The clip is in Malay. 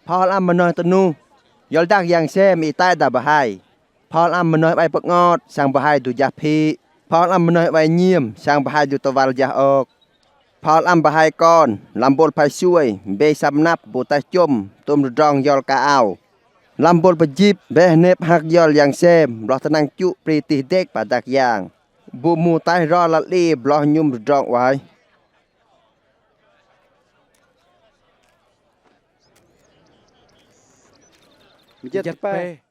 Paul am menoi tenu yol dak yang sem i tai da bahai Paul am menoi bai pek ngot sang bahai du jah phi Paul am menoi bai nyiem sang bahai du tawal jah ok Paul am bahai kon lambol phai xuôi be sam nap bu ta chum tum rong yol ka au lambol pejip be nep hak yol yang sem loh tenang cu priti dek padak yang bu mu tai ro la li bloh nyum rong wai Mijet pe